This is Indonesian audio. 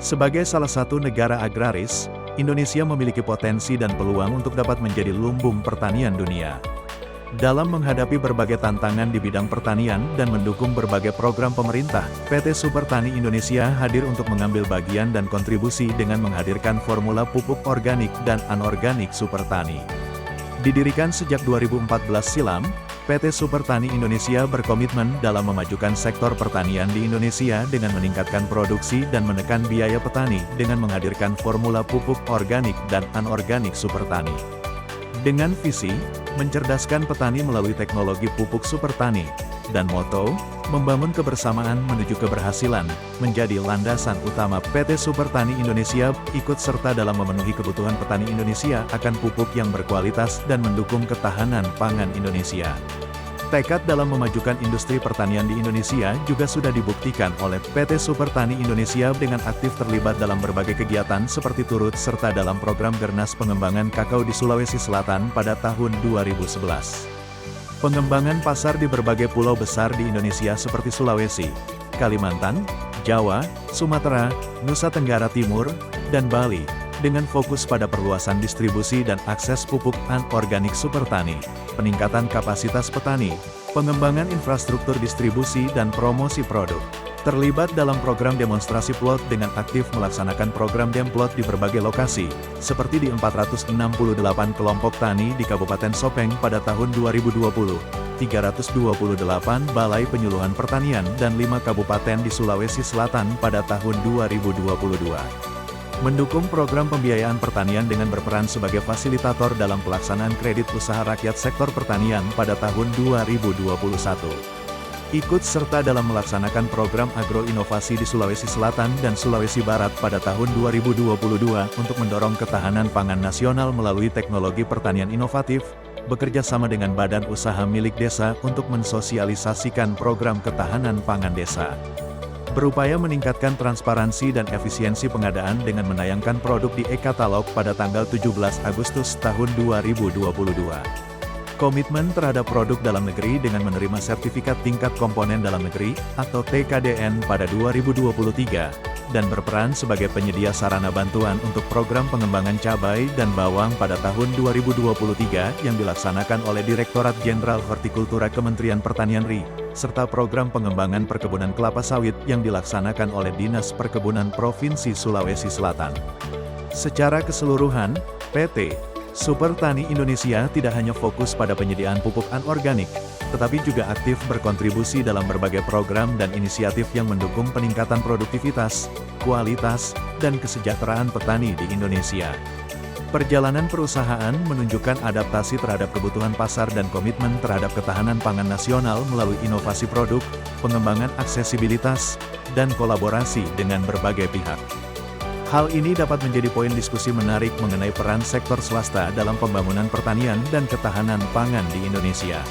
Sebagai salah satu negara agraris, Indonesia memiliki potensi dan peluang untuk dapat menjadi lumbung pertanian dunia. Dalam menghadapi berbagai tantangan di bidang pertanian dan mendukung berbagai program pemerintah, PT Super Tani Indonesia hadir untuk mengambil bagian dan kontribusi dengan menghadirkan formula pupuk organik dan anorganik Super Tani. Didirikan sejak 2014 silam, PT Super Tani Indonesia berkomitmen dalam memajukan sektor pertanian di Indonesia dengan meningkatkan produksi dan menekan biaya petani dengan menghadirkan formula pupuk organik dan anorganik Super Tani. Dengan visi, mencerdaskan petani melalui teknologi pupuk Super Tani, dan moto, membangun kebersamaan menuju keberhasilan, menjadi landasan utama PT Super Tani Indonesia ikut serta dalam memenuhi kebutuhan petani Indonesia akan pupuk yang berkualitas dan mendukung ketahanan pangan Indonesia. Tekad dalam memajukan industri pertanian di Indonesia juga sudah dibuktikan oleh PT Super Tani Indonesia dengan aktif terlibat dalam berbagai kegiatan seperti turut serta dalam program Gernas Pengembangan Kakao di Sulawesi Selatan pada tahun 2011. Pengembangan pasar di berbagai pulau besar di Indonesia seperti Sulawesi, Kalimantan, Jawa, Sumatera, Nusa Tenggara Timur, dan Bali, dengan fokus pada perluasan distribusi dan akses pupuk anorganik Super Tani, peningkatan kapasitas petani, pengembangan infrastruktur distribusi dan promosi produk. Terlibat dalam program demonstrasi plot dengan aktif melaksanakan program demplot di berbagai lokasi, seperti di 468 kelompok tani di Kabupaten Sopeng pada tahun 2020, 328 balai penyuluhan pertanian dan 5 kabupaten di Sulawesi Selatan pada tahun 2022. Mendukung program pembiayaan pertanian dengan berperan sebagai fasilitator dalam pelaksanaan kredit usaha rakyat sektor pertanian pada tahun 2021. Ikut serta dalam melaksanakan program agroinovasi di Sulawesi Selatan dan Sulawesi Barat pada tahun 2022 untuk mendorong ketahanan pangan nasional melalui teknologi pertanian inovatif, bekerja sama dengan badan usaha milik desa untuk mensosialisasikan program ketahanan pangan desa. Berupaya meningkatkan transparansi dan efisiensi pengadaan dengan menayangkan produk di e-katalog pada tanggal 17 Agustus tahun 2022. Komitmen terhadap produk dalam negeri dengan menerima sertifikat tingkat komponen dalam negeri, atau TKDN pada 2023, dan berperan sebagai penyedia sarana bantuan untuk program pengembangan cabai dan bawang pada tahun 2023 yang dilaksanakan oleh Direktorat Jenderal Hortikultura Kementerian Pertanian RI, serta program pengembangan perkebunan kelapa sawit yang dilaksanakan oleh Dinas Perkebunan Provinsi Sulawesi Selatan. Secara keseluruhan, PT Super Tani Indonesia tidak hanya fokus pada penyediaan pupuk anorganik, tetapi juga aktif berkontribusi dalam berbagai program dan inisiatif yang mendukung peningkatan produktivitas, kualitas, dan kesejahteraan petani di Indonesia. Perjalanan perusahaan menunjukkan adaptasi terhadap kebutuhan pasar dan komitmen terhadap ketahanan pangan nasional melalui inovasi produk, pengembangan aksesibilitas, dan kolaborasi dengan berbagai pihak. Hal ini dapat menjadi poin diskusi menarik mengenai peran sektor swasta dalam pembangunan pertanian dan ketahanan pangan di Indonesia.